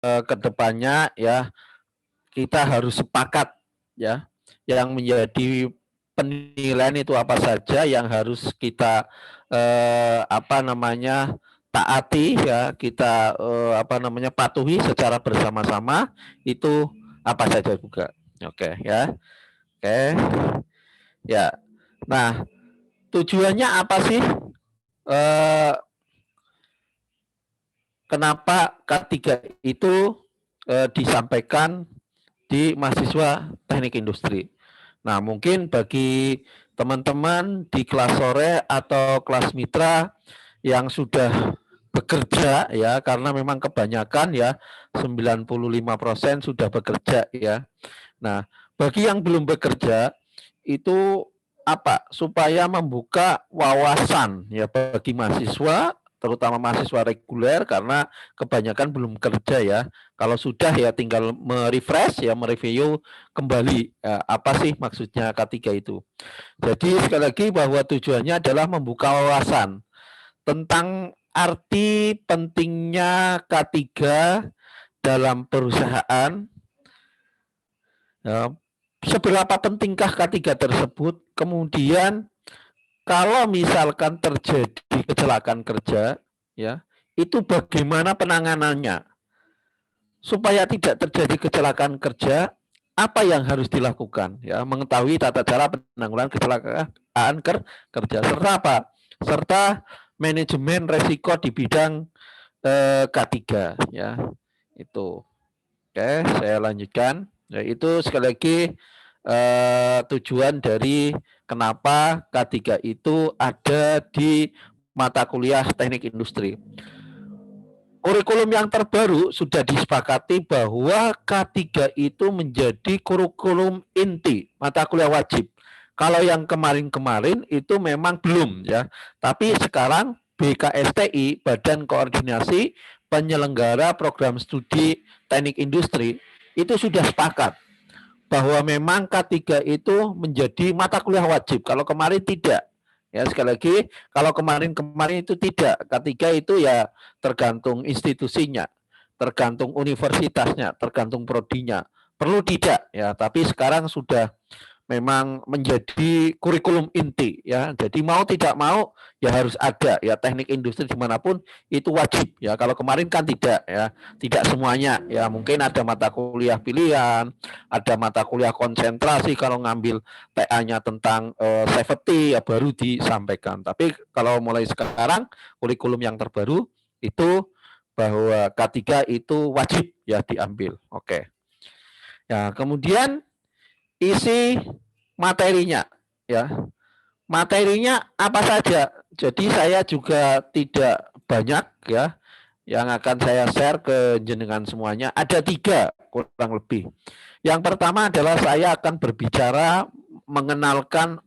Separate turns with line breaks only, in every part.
ke depannya ya kita harus sepakat ya yang menjadi penilaian itu apa saja yang harus kita taati ya kita patuhi secara bersama-sama itu apa saja juga. Oke ya. Oke. Ya. Nah, tujuannya apa sih? Kenapa K3 itu disampaikan di mahasiswa teknik industri? Nah, mungkin bagi teman-teman di kelas sore atau kelas mitra yang sudah bekerja ya, karena memang kebanyakan ya 95% sudah bekerja ya. Nah, bagi yang belum bekerja itu apa? Supaya membuka wawasan ya bagi mahasiswa, terutama mahasiswa reguler karena kebanyakan belum kerja ya. Kalau sudah ya tinggal merefresh ya, mereview kembali ya, apa sih maksudnya K3 itu. Jadi sekali lagi bahwa tujuannya adalah membuka wawasan tentang arti pentingnya K3 dalam perusahaan. Ya, seberapa pentingkah K3 tersebut? Kemudian kalau misalkan terjadi kecelakaan kerja, ya, itu bagaimana penanganannya? Supaya tidak terjadi kecelakaan kerja, apa yang harus dilakukan? Ya, mengetahui tata cara penanggulangan kecelakaan kerja serta apa? Serta manajemen resiko di bidang K3 ya. Itu. Oke, saya lanjutkan. Ya, itu sekali lagi tujuan dari kenapa K3 itu ada di mata kuliah teknik industri. Kurikulum yang terbaru sudah disepakati bahwa K3 itu menjadi kurikulum inti, mata kuliah wajib. Kalau yang kemarin-kemarin itu memang belum ya. Tapi sekarang BKSTI, Badan Koordinasi Penyelenggara Program Studi Teknik Industri, itu sudah sepakat bahwa memang K3 itu menjadi mata kuliah wajib. Kalau kemarin tidak. Ya, sekali lagi, kalau kemarin-kemarin itu tidak. K3 itu ya tergantung institusinya, tergantung universitasnya, tergantung prodinya. Perlu tidak ya, tapi sekarang sudah memang menjadi kurikulum inti ya. Jadi mau tidak mau ya harus ada ya teknik industri dimanapun itu wajib ya. Kalau kemarin kan tidak ya, tidak semuanya ya. Mungkin ada mata kuliah pilihan, ada mata kuliah konsentrasi kalau ngambil TA-nya tentang safety ya baru disampaikan. Tapi kalau mulai sekarang kurikulum yang terbaru itu bahwa K3 itu wajib ya diambil. Oke. Ya, kemudian isi materinya ya. Materinya apa saja? Jadi saya juga tidak banyak ya yang akan saya share ke jenengan semuanya. Ada 3 kurang lebih. Yang pertama adalah saya akan berbicara mengenalkan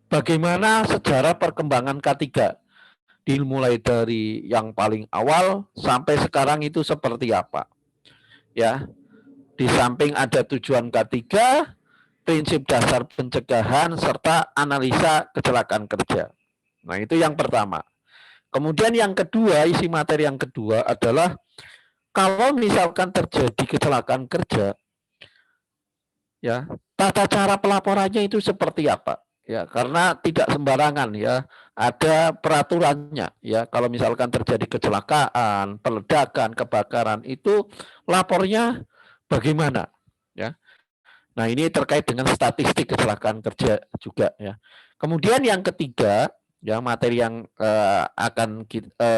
bagaimana sejarah perkembangan K3. Dimulai dari yang paling awal sampai sekarang itu seperti apa. Ya. Di samping ada tujuan K3, prinsip dasar pencegahan, serta analisa kecelakaan kerja. Nah, itu yang pertama. Kemudian yang kedua, isi materi yang kedua adalah kalau misalkan terjadi kecelakaan kerja, ya, tata cara pelaporannya itu seperti apa? Ya, karena tidak sembarangan ya, ada peraturannya ya. Kalau misalkan terjadi kecelakaan, peledakan, kebakaran itu lapornya bagaimana? Ya. Nah, ini terkait dengan statistik kecelakaan kerja juga ya. Kemudian yang ketiga, ya materi yang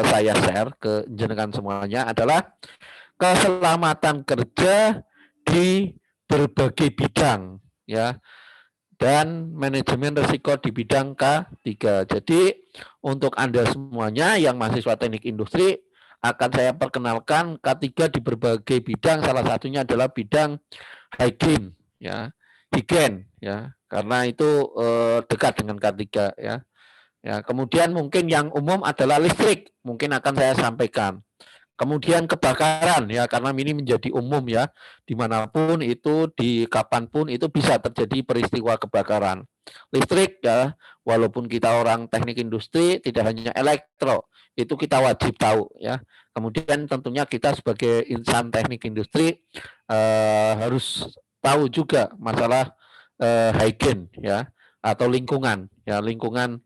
saya share ke jenengan semuanya adalah keselamatan kerja di berbagai bidang ya dan manajemen risiko di bidang K3. Jadi untuk Anda semuanya yang mahasiswa teknik industri akan saya perkenalkan K3 di berbagai bidang, salah satunya adalah bidang hygiene ya, higien ya, karena itu dekat dengan K3 ya. Ya, kemudian mungkin yang umum adalah listrik, mungkin akan saya sampaikan. Kemudian kebakaran ya, karena ini menjadi umum ya, dimanapun itu, di kapanpun itu bisa terjadi peristiwa kebakaran. Listrik ya, walaupun kita orang teknik industri, tidak hanya elektro, itu kita wajib tahu ya. Kemudian tentunya kita sebagai insan teknik industri harus tahu juga masalah hygiene ya, atau lingkungan ya, lingkungan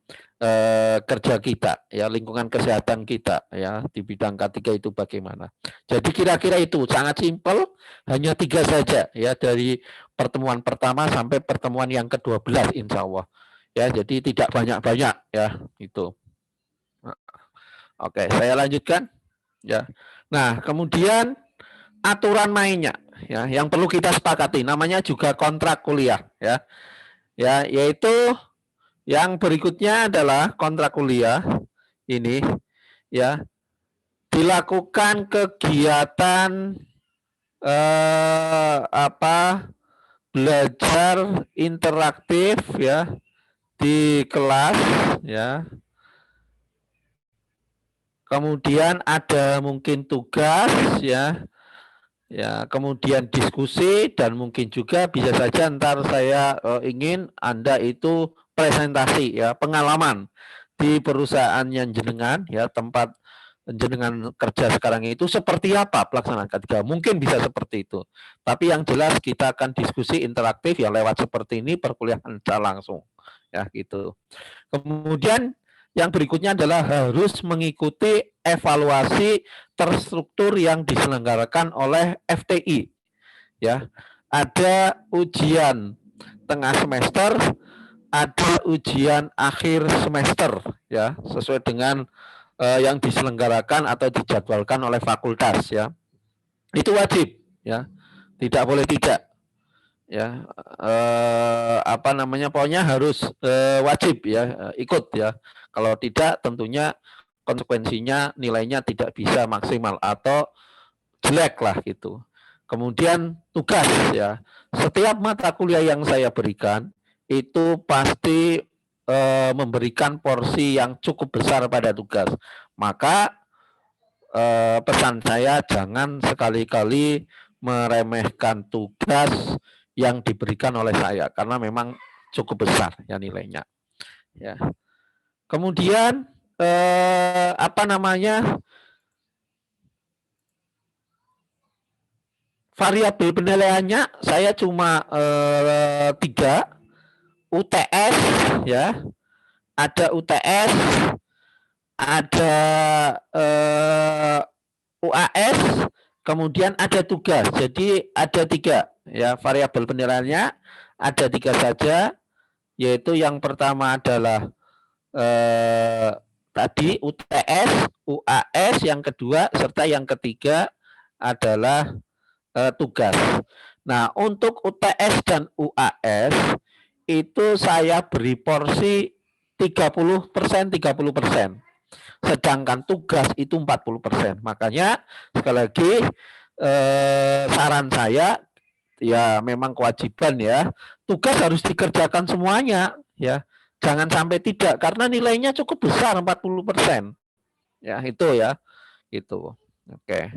kerja kita ya, lingkungan kesehatan kita ya, di bidang K3 itu bagaimana. Jadi kira-kira itu sangat simpel, hanya 3 saja ya, dari pertemuan pertama sampai pertemuan yang ke-12 insya Allah ya, jadi tidak banyak-banyak ya itu. Oke, saya lanjutkan ya. Nah, kemudian aturan mainnya ya, yang perlu kita sepakati, namanya juga kontrak kuliah ya. Ya, yaitu yang berikutnya adalah kontrak kuliah ini ya, dilakukan kegiatan belajar interaktif ya di kelas ya. Kemudian ada mungkin tugas ya. Ya, kemudian diskusi dan mungkin juga bisa saja ntar saya ingin Anda itu presentasi ya, pengalaman di perusahaan yang jenengan ya, tempat jenengan kerja sekarang itu seperti apa pelaksanaan K3. Mungkin bisa seperti itu. Tapi yang jelas kita akan diskusi interaktif ya, lewat seperti ini, perkuliahan secara langsung ya gitu. Kemudian yang berikutnya adalah harus mengikuti evaluasi terstruktur yang diselenggarakan oleh FTI. Ya, ada ujian tengah semester, ada ujian akhir semester, ya, sesuai dengan yang diselenggarakan atau dijadwalkan oleh fakultas. Ya, itu wajib. Ya, tidak boleh tidak. Ya, pokoknya harus wajib ya, ikut ya. Kalau tidak tentunya konsekuensinya nilainya tidak bisa maksimal atau jelek lah gitu. Kemudian tugas ya, setiap mata kuliah yang saya berikan itu pasti memberikan porsi yang cukup besar pada tugas. Maka pesan saya jangan sekali-kali meremehkan tugas yang diberikan oleh saya karena memang cukup besar ya nilainya. Ya. Kemudian variabel penilaiannya saya cuma 3, UTS ya, ada UTS, ada UAS, kemudian ada tugas. Jadi ada 3 ya variabel penilaiannya, ada 3 saja, yaitu yang pertama adalah tadi UTS, UAS, yang kedua serta yang ketiga adalah tugas. Nah, untuk UTS dan UAS itu saya beri porsi 30%, 30%. Sedangkan tugas itu 40%. Makanya sekali lagi saran saya ya, memang kewajiban ya, tugas harus dikerjakan semuanya ya. Jangan sampai tidak, karena nilainya cukup besar 40%. Ya, itu ya. Gitu. Oke.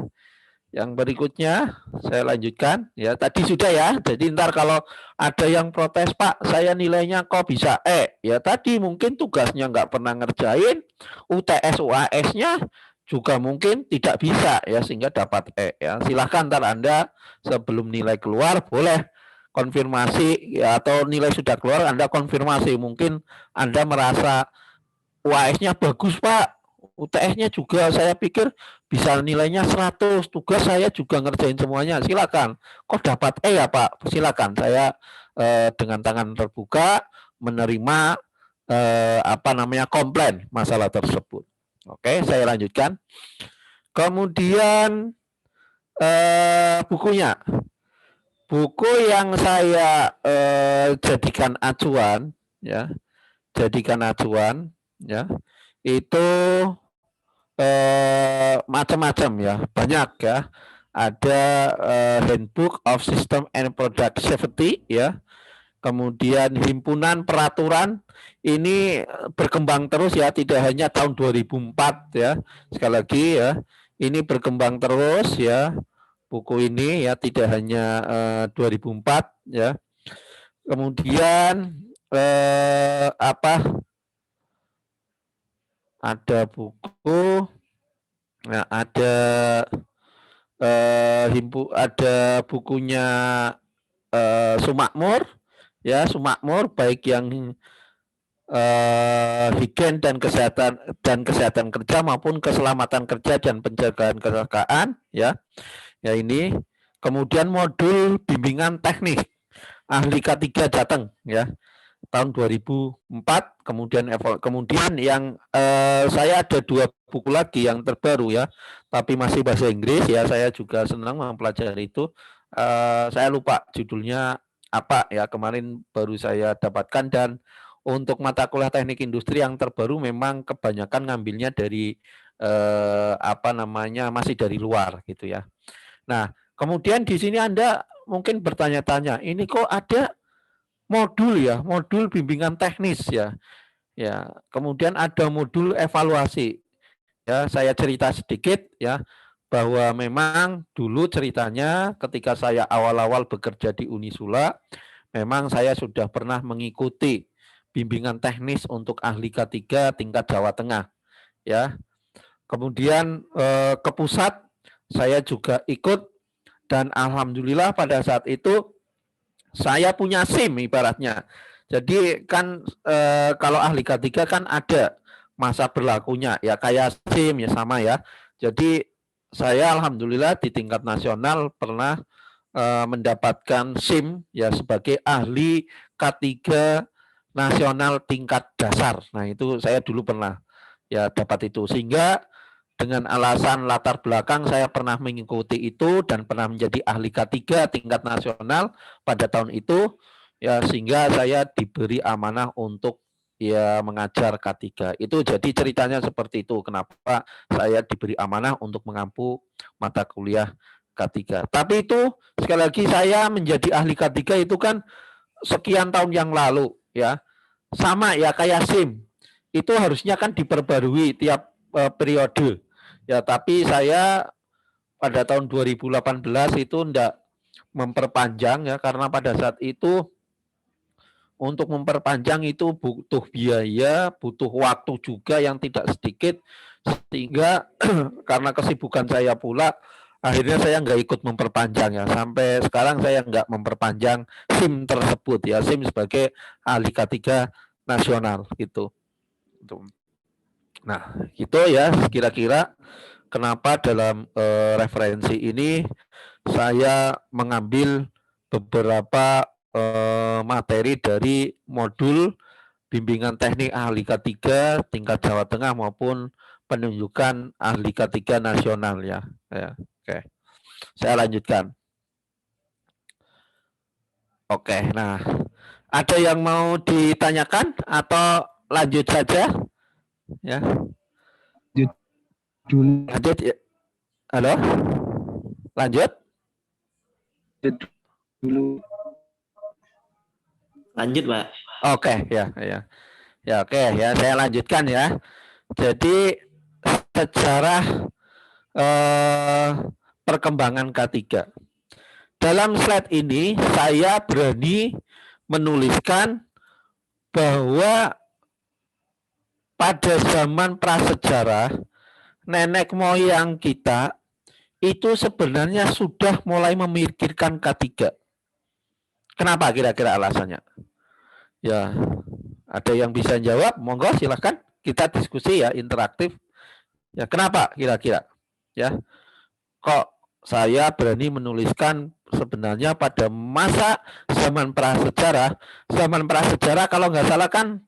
Yang berikutnya saya lanjutkan ya. Tadi sudah ya. Jadi ntar kalau ada yang protes, Pak, saya nilainya kok bisa E. Ya tadi mungkin tugasnya nggak pernah ngerjain, UTS UAS-nya juga mungkin tidak bisa ya, sehingga dapat E ya. Silahkan ntar Anda sebelum nilai keluar boleh konfirmasi ya, atau nilai sudah keluar Anda konfirmasi, mungkin Anda merasa UAS-nya bagus Pak, UTS-nya juga saya pikir bisa nilainya 100, tugas saya juga ngerjain semuanya, silakan. Kok dapat E ya Pak? Silakan, saya dengan tangan terbuka menerima komplain masalah tersebut. Oke, saya lanjutkan. Kemudian bukunya. Buku yang saya jadikan acuan ya, itu macam-macam ya, banyak ya. Ada Handbook of System and Product Safety ya. Kemudian himpunan peraturan ini berkembang terus ya, tidak hanya tahun 2004 ya. Sekali lagi ya, ini berkembang terus ya. Buku ini ya tidak hanya 2004 ya. Kemudian ada buku, nah, ada bukunya Sumakmur ya, Sumakmur baik yang higien dan kesehatan kerja maupun keselamatan kerja dan pencegahan kecelakaan ya. Ya ini. Kemudian modul bimbingan teknik ahli K3 Jateng ya tahun 2004. Kemudian yang saya ada 2 buku lagi yang terbaru ya, tapi masih bahasa Inggris ya. Saya juga senang mempelajari itu. Saya lupa judulnya apa ya, kemarin baru saya dapatkan. Dan untuk mata kuliah teknik industri yang terbaru memang kebanyakan ngambilnya dari masih dari luar gitu ya. Nah, kemudian di sini Anda mungkin bertanya-tanya, ini kok ada modul ya, modul bimbingan teknis ya. Ya, kemudian ada modul evaluasi. Ya, saya cerita sedikit ya bahwa memang dulu ceritanya ketika saya awal-awal bekerja di Unisula, memang saya sudah pernah mengikuti bimbingan teknis untuk ahli K3 tingkat Jawa Tengah ya. Kemudian ke pusat saya juga ikut, dan alhamdulillah pada saat itu saya punya SIM ibaratnya. Jadi kan kalau ahli K3 kan ada masa berlakunya ya, kayak SIM ya, sama ya. Jadi saya alhamdulillah di tingkat nasional pernah mendapatkan SIM ya sebagai ahli K3 nasional tingkat dasar. Nah, itu saya dulu pernah ya dapat itu, sehingga dengan alasan latar belakang saya pernah mengikuti itu dan pernah menjadi ahli K3 tingkat nasional pada tahun itu ya, sehingga saya diberi amanah untuk ya mengajar K3. Itu jadi ceritanya seperti itu, kenapa saya diberi amanah untuk mengampu mata kuliah K3. Tapi itu sekali lagi saya menjadi ahli K3 itu kan sekian tahun yang lalu ya. Sama ya kayak SIM. Itu harusnya kan diperbarui tiap periode. Ya, tapi saya pada tahun 2018 itu enggak memperpanjang ya, karena pada saat itu untuk memperpanjang itu butuh biaya, butuh waktu juga yang tidak sedikit, sehingga karena kesibukan saya pula, akhirnya saya nggak ikut memperpanjang ya. Sampai sekarang saya nggak memperpanjang SIM tersebut ya, SIM sebagai ahli K3 nasional gitu. Nah, gitu ya kira-kira kenapa dalam referensi ini saya mengambil beberapa materi dari modul bimbingan teknik ahli K3 tingkat Jawa Tengah maupun penunjukan ahli K3 nasional ya. Oke. Saya lanjutkan. Oke, nah ada yang mau ditanyakan atau lanjut saja? Ya. Lanjut ya. Halo? Lanjut?
Lanjut, Pak.
Oke, ya. Ya, oke ya, saya lanjutkan ya. Jadi sejarah perkembangan K3. Dalam slide ini saya berani menuliskan bahwa pada zaman prasejarah nenek moyang kita itu sebenarnya sudah mulai memikirkan K3. Kenapa kira-kira alasannya? Ya, ada yang bisa jawab? Monggo silahkan, kita diskusi ya, interaktif. Ya, kenapa kira-kira? Ya, kok saya berani menuliskan sebenarnya pada masa zaman prasejarah kalau nggak salah kan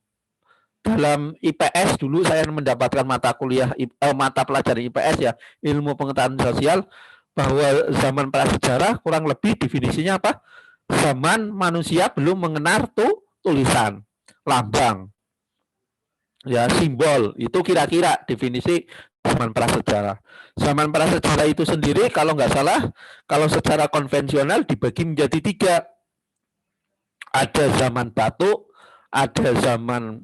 dalam IPS dulu saya mendapatkan mata pelajaran IPS ya, ilmu pengetahuan sosial, bahwa zaman prasejarah kurang lebih definisinya apa? Zaman manusia belum mengenal tulisan, lambang, ya simbol. Itu kira-kira definisi zaman prasejarah. Zaman prasejarah itu sendiri kalau nggak salah, kalau secara konvensional dibagi menjadi 3. Ada zaman batu, ada zaman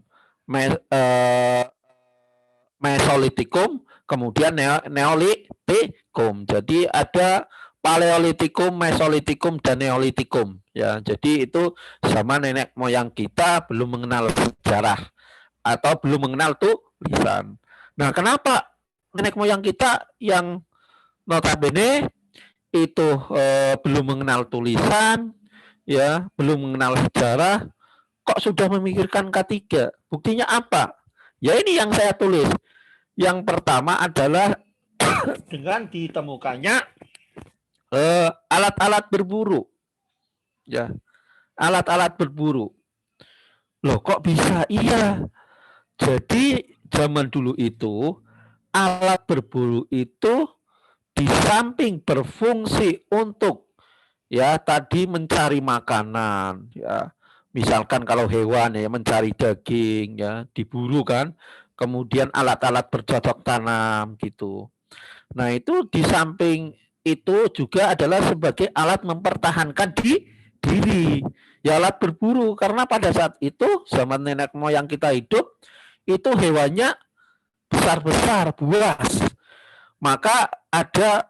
Mesolitikum, kemudian Neolitikum. Jadi ada Paleolitikum, Mesolitikum, dan Neolitikum. Ya, jadi itu zaman nenek moyang kita belum mengenal sejarah atau belum mengenal tulisan. Nah, kenapa nenek moyang kita yang notabene itu belum mengenal tulisan, ya, belum mengenal sejarah, kok sudah memikirkan K3? Buktinya apa? Ya ini yang saya tulis. Yang pertama adalah dengan ditemukannya alat-alat berburu, ya, alat-alat berburu. Loh kok bisa? Iya. Jadi zaman dulu itu alat berburu itu di samping berfungsi untuk ya tadi mencari makanan, ya. Misalkan kalau hewan ya mencari daging ya, diburu kan. Kemudian alat-alat bercocok tanam gitu. Nah, itu di samping itu juga adalah sebagai alat mempertahankan diri. Ya alat berburu karena pada saat itu zaman nenek moyang kita hidup itu hewannya besar-besar, buas. Maka ada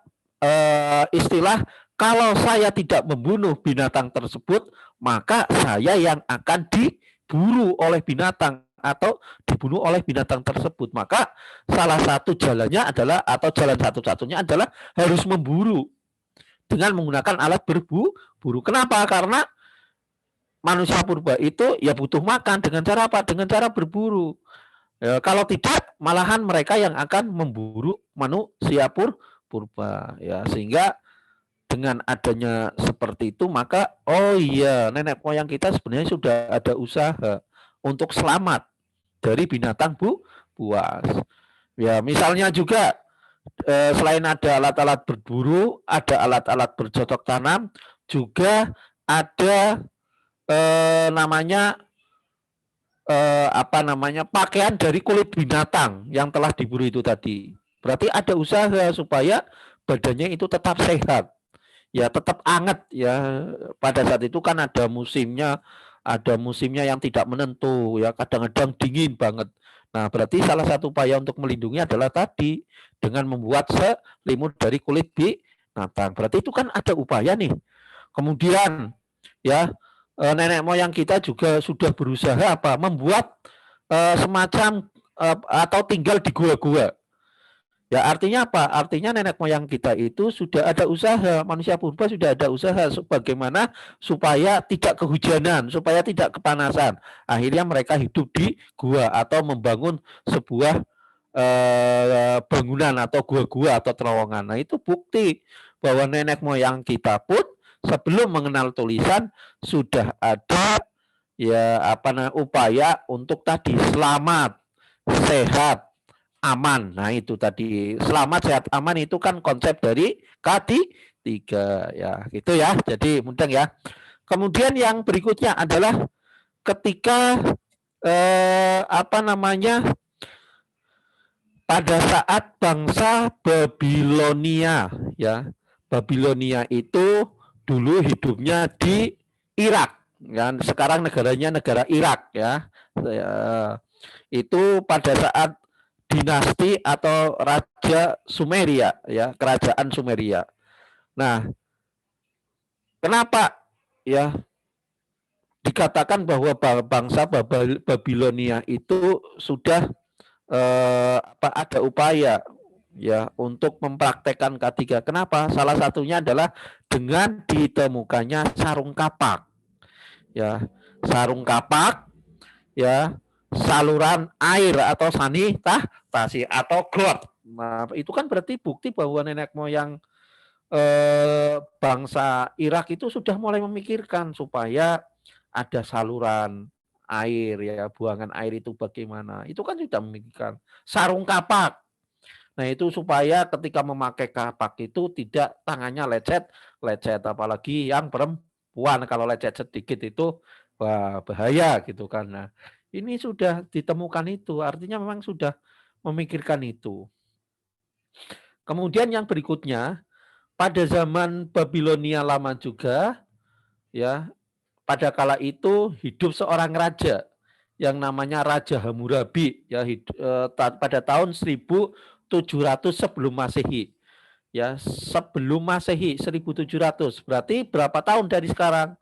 istilah kalau saya tidak membunuh binatang tersebut, maka saya yang akan diburu oleh binatang atau dibunuh oleh binatang tersebut. Maka salah satu jalannya adalah atau jalan satu-satunya adalah harus memburu dengan menggunakan alat berburu. Kenapa? Karena manusia purba itu ya butuh makan dengan cara apa? Dengan cara berburu. Ya, kalau tidak, malahan mereka yang akan memburu manusia purba. Ya, sehingga dengan adanya seperti itu, maka oh iya, nenek moyang kita sebenarnya sudah ada usaha untuk selamat dari binatang buas. Ya, misalnya juga selain ada alat-alat berburu, ada alat-alat bercocok tanam, juga ada namanya pakaian dari kulit binatang yang telah diburu itu tadi. Berarti ada usaha supaya badannya itu tetap sehat, ya tetap anget ya. Pada saat itu kan ada musimnya yang tidak menentu ya, kadang-kadang dingin banget. Nah, berarti salah satu upaya untuk melindungi adalah tadi dengan membuat selimut dari kulit binatang. Berarti itu kan ada upaya nih. Kemudian ya nenek moyang kita juga sudah berusaha apa? Membuat semacam atau tinggal di gua-gua. Ya artinya apa? Artinya nenek moyang kita itu sudah ada usaha, manusia purba sudah ada usaha bagaimana supaya tidak kehujanan, supaya tidak kepanasan. Akhirnya mereka hidup di gua atau membangun sebuah bangunan atau gua-gua atau terowongan. Nah, itu bukti bahwa nenek moyang kita pun sebelum mengenal tulisan sudah ada ya upaya untuk tadi selamat, sehat, aman. Nah, itu tadi selamat, sehat, aman itu kan konsep dari K3 ya, gitu ya. Jadi mudah ya. Kemudian yang berikutnya adalah ketika pada saat bangsa Babilonia ya. Babilonia itu dulu hidupnya di Irak kan, sekarang negaranya negara Irak ya. Itu pada saat dinasti atau raja Sumeria ya, kerajaan Sumeria. Nah, kenapa ya dikatakan bahwa bangsa Babilonia itu sudah ada upaya ya untuk mempraktekkan K3. Kenapa? Salah satunya adalah dengan ditemukannya sarung kapak. Ya, sarung kapak ya, saluran air atau sanitasi atau got. Nah, itu kan berarti bukti bahwa nenek moyang bangsa Irak itu sudah mulai memikirkan supaya ada saluran air ya, buangan air itu bagaimana. Itu kan sudah memikirkan sarung kapak. Nah, itu supaya ketika memakai kapak itu tidak tangannya lecet apalagi yang perempuan, kalau lecet sedikit itu wah bahaya gitu kan. Nah, ini sudah ditemukan itu, artinya memang sudah memikirkan itu. Kemudian yang berikutnya, pada zaman Babilonia lama juga, ya, pada kala itu hidup seorang raja yang namanya Raja Hammurabi, ya, pada tahun 1700 1700 sebelum Masehi. Ya, sebelum Masehi 1700. Berarti berapa tahun dari sekarang?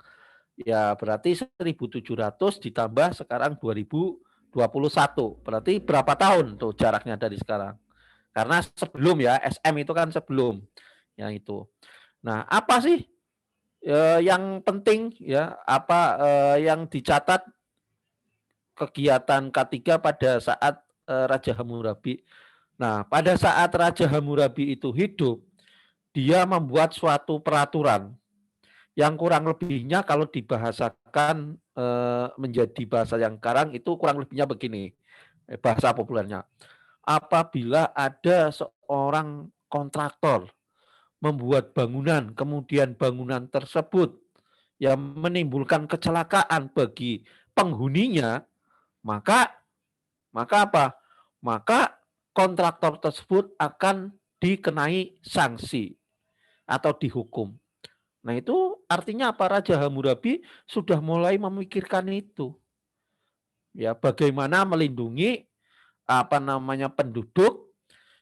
Ya, berarti 1700 ditambah sekarang 2021. Berarti berapa tahun tuh jaraknya dari sekarang? Karena sebelum ya, SM itu kan sebelum. Yang itu. Nah, apa sih yang penting ya, apa yang dicatat kegiatan K3 pada saat Raja Hammurabi? Nah, pada saat Raja Hammurabi itu hidup, dia membuat suatu peraturan yang kurang lebihnya kalau dibahasakan menjadi bahasa yang sekarang itu kurang lebihnya begini, bahasa populernya. Apabila ada seorang kontraktor membuat bangunan, kemudian bangunan tersebut yang menimbulkan kecelakaan bagi penghuninya, maka maka apa? Maka kontraktor tersebut akan dikenai sanksi atau dihukum. Nah, itu artinya apa? Raja Hammurabi sudah mulai memikirkan itu. Ya, bagaimana melindungi apa namanya penduduk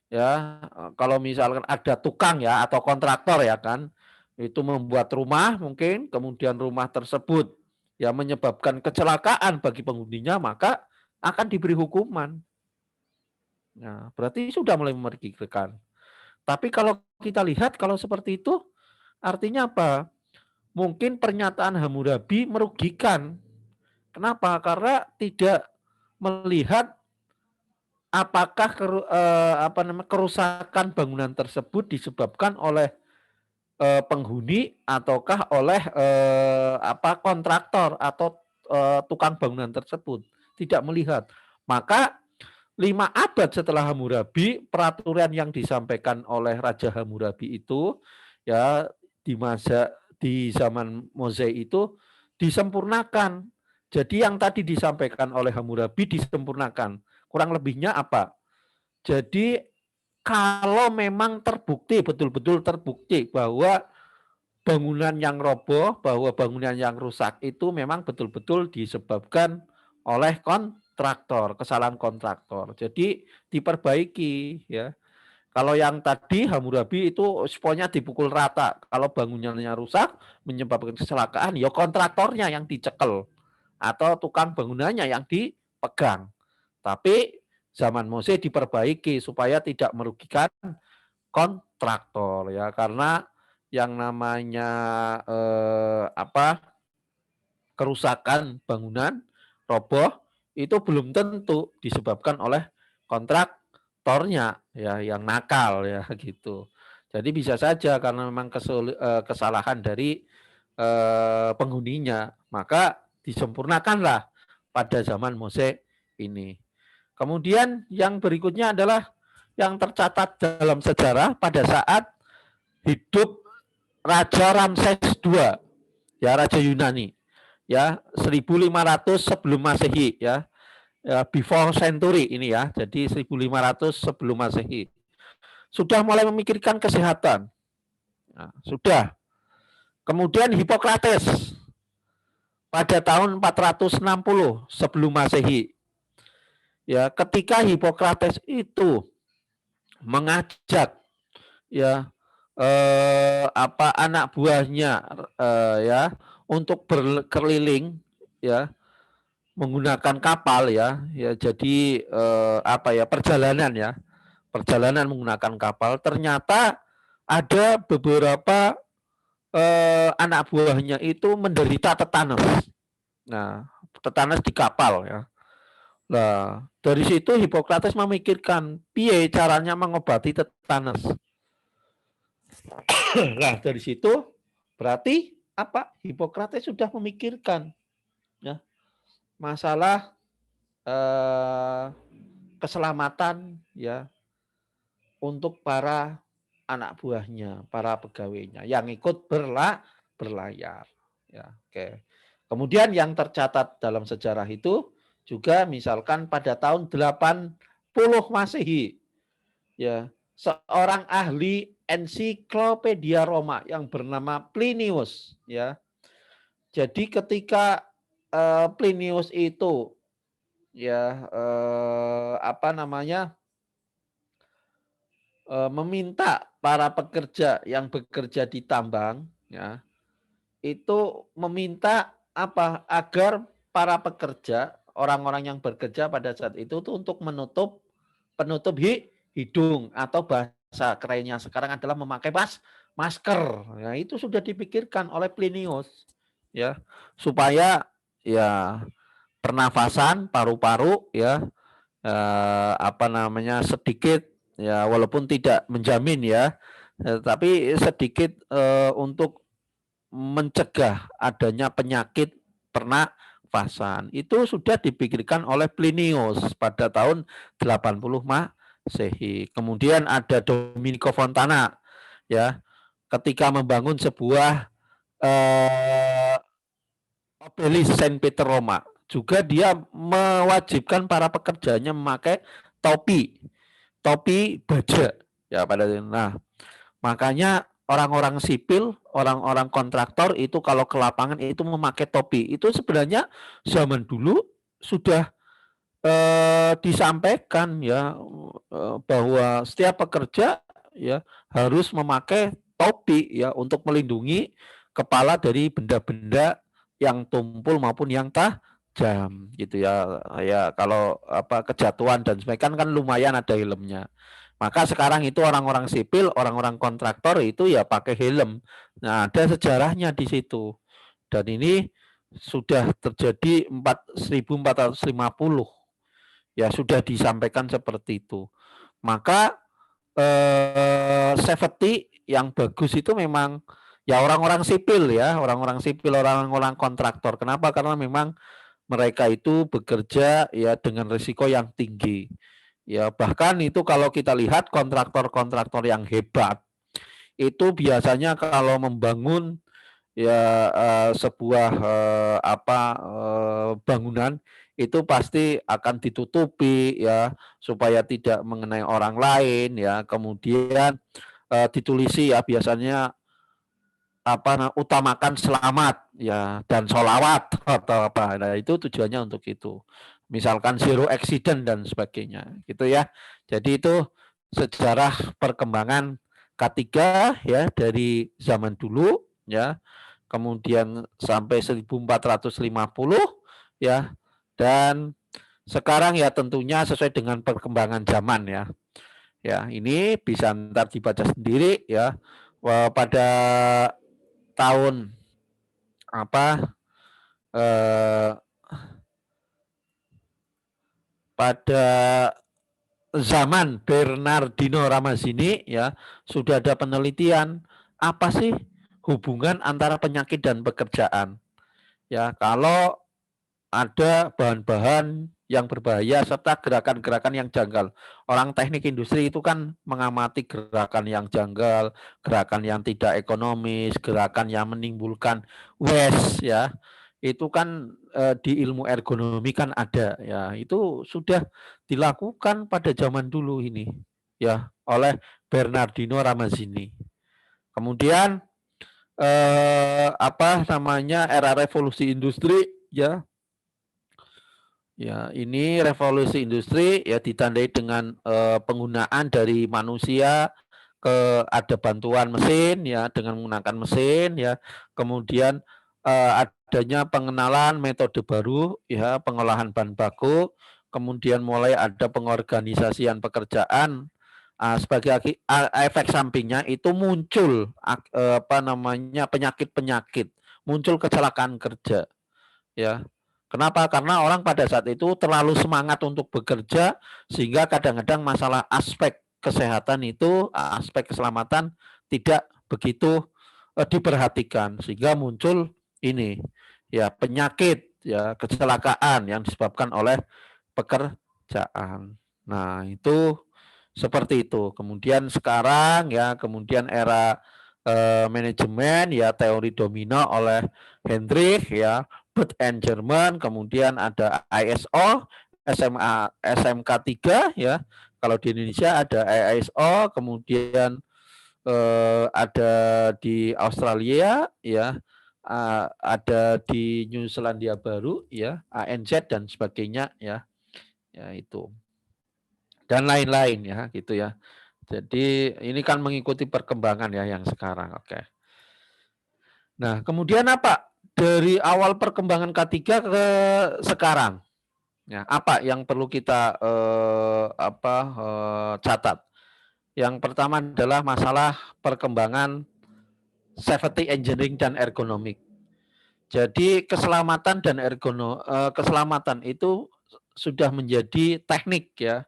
ya, kalau misalkan ada tukang ya atau kontraktor ya kan, itu membuat rumah mungkin, kemudian rumah tersebut ya menyebabkan kecelakaan bagi penghuninya, maka akan diberi hukuman. Nah, berarti sudah mulai memikirkan. Tapi kalau kita lihat kalau seperti itu artinya apa? Mungkin pernyataan Hammurabi merugikan. Kenapa? Karena tidak melihat apakah kerusakan bangunan tersebut disebabkan oleh penghuni ataukah oleh kontraktor atau tukang bangunan tersebut. Tidak melihat. Maka 5 abad setelah Hammurabi, peraturan yang disampaikan oleh Raja Hammurabi itu ya di zaman Mosei itu disempurnakan. Jadi yang tadi disampaikan oleh Hammurabi disempurnakan. Kurang lebihnya apa? Jadi kalau memang terbukti, betul-betul terbukti bahwa bangunan yang roboh, bahwa bangunan yang rusak itu memang betul-betul disebabkan oleh kontraktor, kesalahan kontraktor. Jadi diperbaiki ya. Kalau yang tadi Hammurabi itu semuanya dipukul rata. Kalau bangunannya rusak menyebabkan kecelakaan, ya kontraktornya yang dicekel atau tukang bangunannya yang dipegang. Tapi zaman Mose diperbaiki supaya tidak merugikan kontraktor ya, karena yang namanya kerusakan bangunan roboh itu belum tentu disebabkan oleh kontraktornya ya yang nakal ya gitu. Jadi bisa saja karena memang kesalahan dari penghuninya, maka disempurnakanlah pada zaman Mose ini. Kemudian yang berikutnya adalah yang tercatat dalam sejarah pada saat hidup Raja Ramses II, ya Raja Yunani, ya 1500 sebelum Masehi ya, before century ini ya, jadi 1500 sebelum Masehi. Sudah mulai memikirkan kesehatan. Nah, sudah. Kemudian Hippocrates pada tahun 460 sebelum Masehi. Ya, ketika Hippocrates itu mengajak ya anak buahnya ya untuk berkeliling ya menggunakan kapal ya jadi perjalanan menggunakan kapal, ternyata ada beberapa anak buahnya itu menderita tetanus. Nah, tetanus di kapal ya. Nah, dari situ Hippocrates memikirkan piye caranya mengobati tetanus. Nah, dari situ berarti apa? Hippocrates sudah memikirkan ya masalah keselamatan ya untuk para anak buahnya, para pegawainya yang ikut berlayar. Ya, oke. Kemudian yang tercatat dalam sejarah itu juga misalkan pada tahun 80 Masehi ya, seorang ahli ensiklopedia Roma yang bernama Plinius ya. Jadi ketika Plinius itu ya meminta para pekerja yang bekerja di tambang, ya, itu meminta apa? Agar para pekerja, orang-orang yang bekerja pada saat itu tuh untuk menutup penutup hidung atau bahasa kerennya sekarang adalah memakai masker. Ya, itu sudah dipikirkan oleh Plinius ya, supaya ya pernafasan paru-paru ya apa namanya sedikit ya walaupun tidak menjamin ya, tapi sedikit untuk mencegah adanya penyakit pernafasan. Itu sudah dipikirkan oleh Plinius pada tahun 80 Masehi. Kemudian ada Domenico Fontana ya, ketika membangun sebuah obelis Saint Peter Roma, juga dia mewajibkan para pekerjanya memakai topi, topi baja ya pada. Nah, makanya orang-orang sipil, orang-orang kontraktor itu kalau ke lapangan itu memakai topi. Itu sebenarnya zaman dulu sudah disampaikan ya, bahwa setiap pekerja ya harus memakai topi ya untuk melindungi kepala dari benda-benda yang tumpul maupun yang tajam gitu ya. Ya kalau apa kejatuhan dan sebagainya kan lumayan ada helmnya. Maka sekarang itu orang-orang sipil, orang-orang kontraktor itu ya pakai helm. Nah, ada sejarahnya di situ. Dan ini sudah terjadi 1450. Ya sudah disampaikan seperti itu. Maka safety yang bagus itu memang ya orang-orang sipil ya, orang-orang sipil, orang-orang kontraktor. Kenapa? Karena memang mereka itu bekerja ya dengan risiko yang tinggi. Ya bahkan itu kalau kita lihat kontraktor-kontraktor yang hebat itu biasanya kalau membangun ya sebuah bangunan itu pasti akan ditutupi ya supaya tidak mengenai orang lain ya. Kemudian ditulisi ya biasanya utamakan selamat ya dan sholawat atau apa. Nah, itu tujuannya untuk itu. Misalkan zero accident dan sebagainya gitu ya. Jadi itu sejarah perkembangan K3 ya dari zaman dulu ya, kemudian sampai 1450 ya, dan sekarang ya tentunya sesuai dengan perkembangan zaman ya. Ya, ini bisa ntar dibaca sendiri ya. Pada tahun apa eh, pada zaman Bernardino Ramazzini ya sudah ada penelitian apa sih hubungan antara penyakit dan pekerjaan. Ya, kalau ada bahan-bahan yang berbahaya serta gerakan-gerakan yang janggal. Orang teknik industri itu kan mengamati gerakan yang janggal, gerakan yang tidak ekonomis, gerakan yang menimbulkan waste ya. Itu kan di ilmu ergonomi kan ada ya. Itu sudah dilakukan pada zaman dulu ini ya oleh Bernardino Ramazzini. Kemudian apa namanya era revolusi industri ya. Ya, ini revolusi industri ya ditandai dengan penggunaan dari manusia ke ada bantuan mesin ya dengan menggunakan mesin ya. Kemudian adanya pengenalan metode baru ya pengolahan bahan baku, kemudian mulai ada pengorganisasian pekerjaan. Sebagai efek sampingnya itu muncul apa namanya penyakit-penyakit, muncul kecelakaan kerja ya. Kenapa? Karena orang pada saat itu terlalu semangat untuk bekerja sehingga kadang-kadang masalah aspek kesehatan itu, aspek keselamatan tidak begitu diperhatikan sehingga muncul ini ya penyakit ya kecelakaan yang disebabkan oleh pekerjaan. Nah, itu seperti itu. Kemudian sekarang ya, kemudian era manajemen ya teori domino oleh Hendrich ya, Bud and German, kemudian ada ISO, SMK 3 ya. Kalau di Indonesia ada ISO, kemudian ada di Australia ya, ada di New Zealandia Baru ya, ANZ dan sebagainya ya. Ya itu. Dan lain-lain ya gitu ya. Jadi ini kan mengikuti perkembangan ya yang sekarang. Oke. Nah, kemudian apa? Dari awal perkembangan K3 ke sekarang, ya, apa yang perlu kita catat? Yang pertama adalah masalah perkembangan safety engineering dan ergonomik. Jadi keselamatan dan keselamatan itu sudah menjadi teknik ya,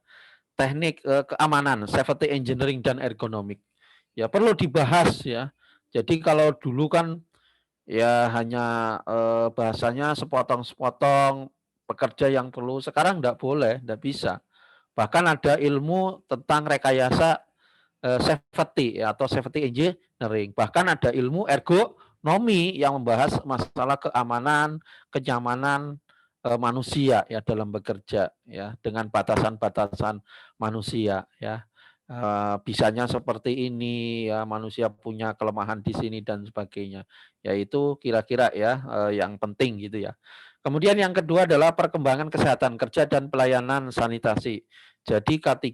teknik keamanan, safety engineering dan ergonomik. Ya perlu dibahas ya. Jadi kalau dulu kan ya hanya bahasanya sepotong-sepotong pekerja yang perlu, sekarang enggak boleh, enggak bisa. Bahkan ada ilmu tentang rekayasa safety ya, atau safety engineering. Bahkan ada ilmu ergonomi yang membahas masalah keamanan, kenyamanan manusia ya dalam bekerja ya dengan batasan-batasan manusia ya. Bisanya seperti ini ya, manusia punya kelemahan di sini dan sebagainya. Yaitu kira-kira ya yang penting gitu ya. Kemudian yang kedua adalah perkembangan kesehatan kerja dan pelayanan sanitasi. Jadi K3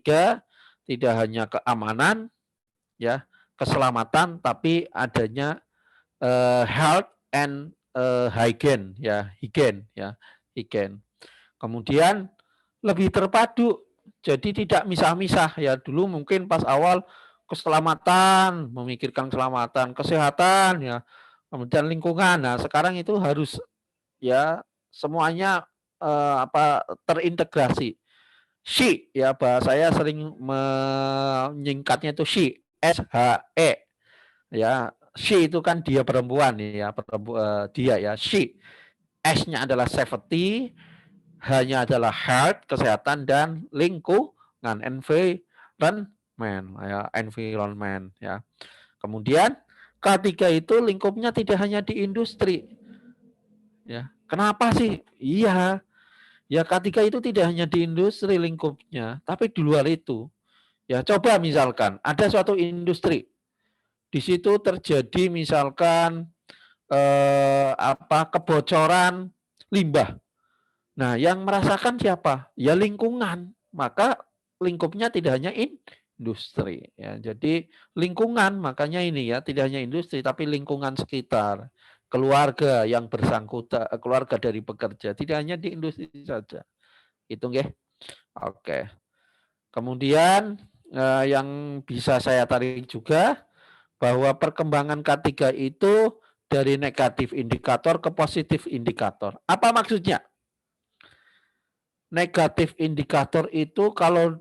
tidak hanya keamanan ya, keselamatan, tapi adanya health and hygiene ya, hygiene. Kemudian lebih terpadu, jadi tidak misah-misah ya. Dulu mungkin pas awal keselamatan, memikirkan keselamatan, kesehatan ya, kemudian lingkungan. Nah, sekarang itu harus ya semuanya terintegrasi. She ya, bahasa saya sering menyingkatnya itu she, SHE ya. She itu kan dia perempuan ya, dia ya, she. S-nya adalah safety, H-nya adalah health, kesehatan, dan lingkungan, environment ya. Kemudian K3 itu lingkupnya tidak hanya di industri. Ya. Kenapa sih? Iya, ya K3 itu tidak hanya di industri lingkupnya, tapi di luar itu. Ya, coba misalkan ada suatu industri, di situ terjadi misalkan kebocoran limbah. Nah, yang merasakan siapa? Ya lingkungan. Maka lingkupnya tidak hanya industri ya. Jadi lingkungan, makanya ini ya, tidak hanya industri tapi lingkungan sekitar, keluarga yang bersangkutan, keluarga dari pekerja, tidak hanya di industri saja. Itu nggih. Oke. Kemudian yang bisa saya tarik juga bahwa perkembangan K3 itu dari negatif indikator ke positif indikator. Apa maksudnya? Negatif indikator itu kalau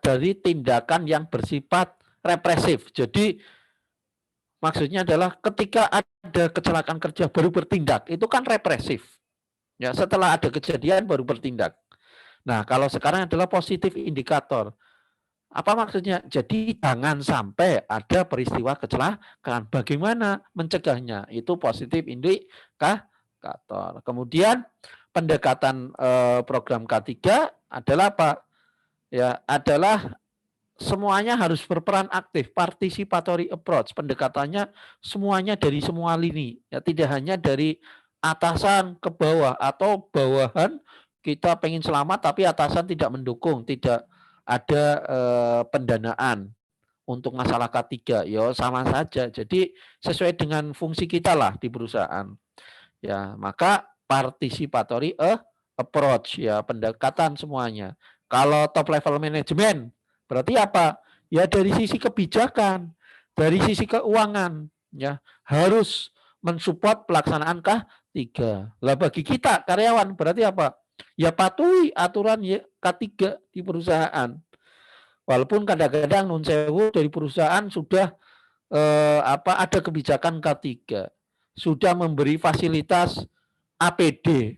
dari tindakan yang bersifat represif. Jadi maksudnya adalah ketika ada kecelakaan kerja baru bertindak, itu kan represif. Ya, setelah ada kejadian baru bertindak. Nah, kalau sekarang adalah positif indikator. Apa maksudnya? Jadi jangan sampai ada peristiwa kecelakaan. Bagaimana mencegahnya? Itu positif indikator. Kemudian pendekatan program K3 adalah apa? Ya, adalah semuanya harus berperan aktif, participatory approach. Pendekatannya semuanya dari semua lini, ya tidak hanya dari atasan ke bawah atau bawahan kita pengen selamat tapi atasan tidak mendukung, tidak ada pendanaan untuk masalah K3. Ya sama saja. Jadi sesuai dengan fungsi kita lah di perusahaan. Ya, maka participatory approach ya, pendekatan semuanya. Kalau top level management berarti apa? Ya dari sisi kebijakan, dari sisi keuangan ya, harus mensupport pelaksanaan K3. Lah bagi kita karyawan berarti apa? Ya patuhi aturan K3 di perusahaan. Walaupun kadang-kadang nun sewu dari perusahaan sudah ada kebijakan K3, sudah memberi fasilitas APD,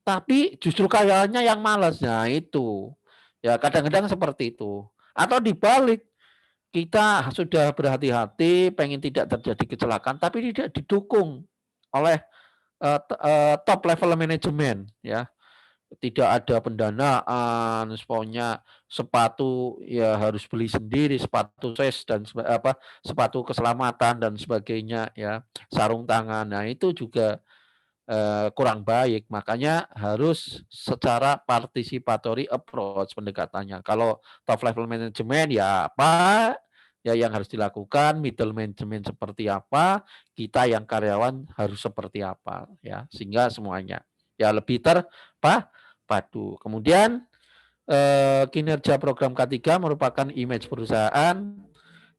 tapi justru karyawannya yang malas. Nah itu, ya kadang-kadang seperti itu. Atau dibalik, kita sudah berhati-hati, pengen tidak terjadi kecelakaan, tapi tidak didukung oleh top level manajemen, ya. Tidak ada pendanaan, pokoknya sepatu ya harus beli sendiri, sepatu ses dan sepatu keselamatan dan sebagainya ya, sarung tangan. Nah, itu juga kurang baik. Makanya harus secara participatory approach pendekatannya. Kalau top level management ya apa ya yang harus dilakukan, middle management seperti apa, kita yang karyawan harus seperti apa ya, sehingga semuanya ya lebih terpadu. Kemudian kinerja program K3 merupakan image perusahaan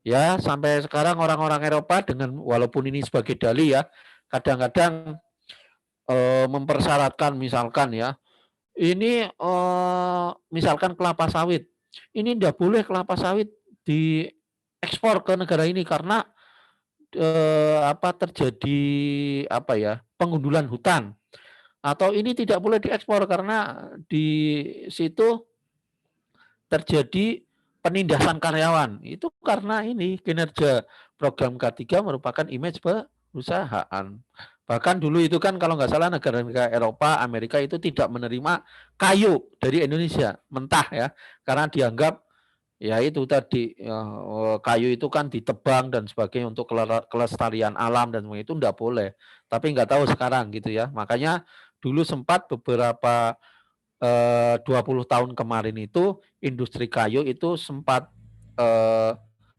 ya, sampai sekarang orang-orang Eropa dengan walaupun ini sebagai dalih ya, kadang-kadang mempersyaratkan misalkan ya, ini misalkan kelapa sawit, ini tidak boleh kelapa sawit diekspor ke negara ini karena terjadi pengundulan hutan, atau ini tidak boleh diekspor karena di situ terjadi penindasan karyawan. Itu karena ini kinerja program K3 merupakan image perusahaan. Bahkan dulu itu kan kalau nggak salah negara-negara Eropa, Amerika itu tidak menerima kayu dari Indonesia mentah ya, karena dianggap ya itu tadi kayu itu kan ditebang dan sebagainya untuk kelestarian alam dan itu enggak boleh. Tapi nggak tahu sekarang gitu ya. Makanya dulu sempat beberapa 20 tahun kemarin itu industri kayu itu sempat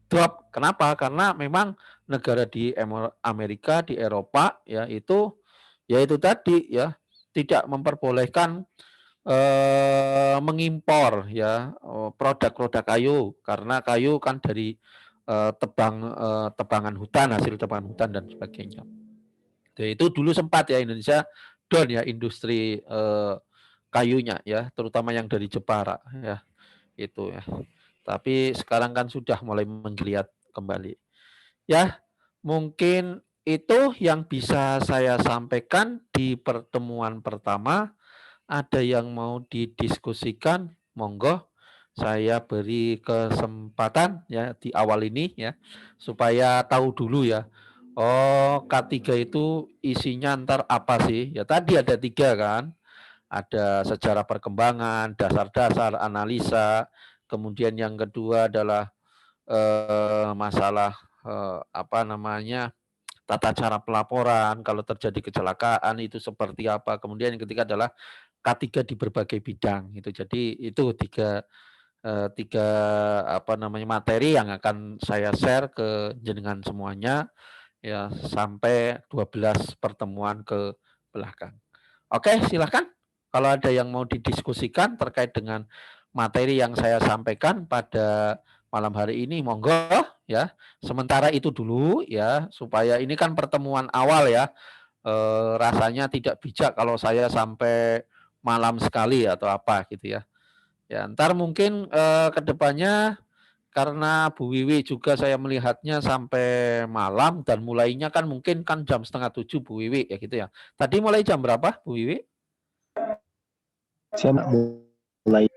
drop. Kenapa? Karena memang negara di Amerika, di Eropa ya itu tadi ya tidak memperbolehkan mengimpor ya produk-produk kayu karena kayu kan dari tebangan hutan, hasil tebangan hutan dan sebagainya. Jadi itu dulu sempat ya Indonesia down ya industri kayunya ya, terutama yang dari Jepara ya itu ya. Tapi sekarang kan sudah mulai menggeliat kembali. Ya, mungkin itu yang bisa saya sampaikan di pertemuan pertama. Ada yang mau didiskusikan, monggo saya beri kesempatan ya di awal ini ya, supaya tahu dulu ya. Oh, K3 itu isinya ntar apa sih? Ya tadi ada 3 kan. Ada sejarah perkembangan, dasar-dasar analisa, kemudian yang kedua adalah masalah tata cara pelaporan kalau terjadi kecelakaan itu seperti apa. Kemudian yang ketiga adalah K3 di berbagai bidang itu. Jadi itu tiga materi yang akan saya share ke jenengan semuanya ya sampai 12 pertemuan ke belakang. Oke, silahkan kalau ada yang mau didiskusikan terkait dengan materi yang saya sampaikan pada malam hari ini, monggo ya. Sementara itu dulu ya, supaya ini kan pertemuan awal ya. Rasanya tidak bijak kalau saya sampai malam sekali atau apa gitu ya. Ya, ntar mungkin ke depannya karena Bu Wiwi juga saya melihatnya sampai malam dan mulainya kan mungkin kan jam 6:30 Bu Wiwi ya gitu ya. Tadi mulai jam berapa Bu Wiwi?
Saya mulai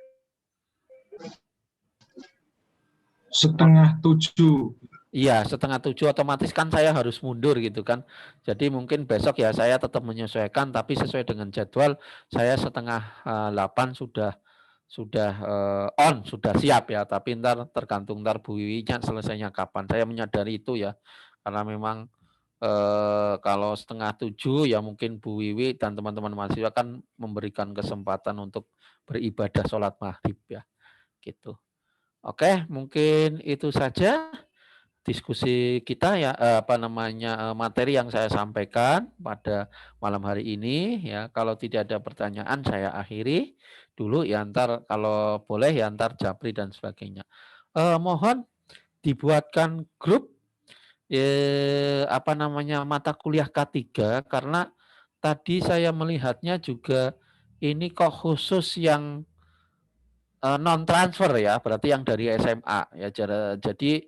6:30.
Iya, 6:30 otomatis kan saya harus mundur gitu kan. Jadi mungkin besok ya saya tetap menyesuaikan tapi sesuai dengan jadwal saya 7:30 sudah sudah siap ya. Tapi ntar tergantung ntar Bu Wiwinya selesainya kapan. Saya menyadari itu ya. Karena memang kalau 6:30 ya mungkin Bu Wiwi dan teman-teman mahasiswa kan memberikan kesempatan untuk beribadah sholat maghrib ya. Gitu. Oke, mungkin itu saja diskusi kita ya materi yang saya sampaikan pada malam hari ini ya. Kalau tidak ada pertanyaan saya akhiri dulu ya, ntar kalau boleh ya ntar japri dan sebagainya. Mohon dibuatkan grup mata kuliah K3 karena tadi saya melihatnya juga ini kok khusus yang non transfer ya, berarti yang dari SMA ya. Jadi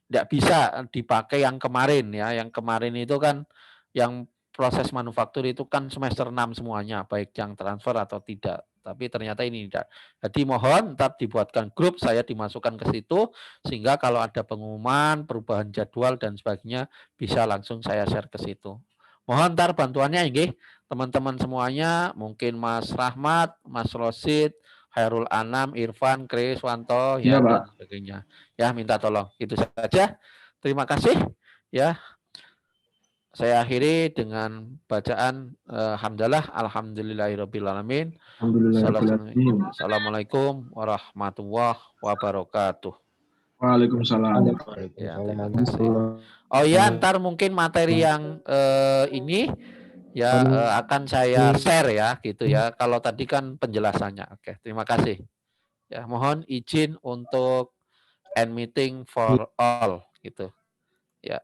tidak bisa dipakai yang kemarin ya. Yang kemarin itu kan yang proses manufaktur itu kan semester 6 semuanya, baik yang transfer atau tidak. Tapi ternyata ini tidak. Jadi mohon tetap dibuatkan grup, saya dimasukkan ke situ sehingga kalau ada pengumuman, perubahan jadwal dan sebagainya bisa langsung saya share ke situ. Mohon ntar bantuannya nggih teman-teman semuanya, mungkin Mas Rahmat, Mas Rosid, Hairul Anam, Irfan, Kris, Wanto ya, dan sebagainya. Ya, minta tolong. Itu saja. Terima kasih ya. saya akhiri dengan bacaan hamdalah alhamdulillahirabbil alamin.
Alhamdulillahirrahmanirrahim.
Assalamualaikum warahmatullahi wabarakatuh.
Waalaikumsalam.
Ya,
Waalaikumsalam
terima kasih.
warahmatullahi
Oh ya, ntar mungkin materi yang ini ya akan saya share ya gitu ya. Kalau tadi kan penjelasannya. Oke, terima kasih. Ya, mohon izin untuk end meeting for all gitu. Ya.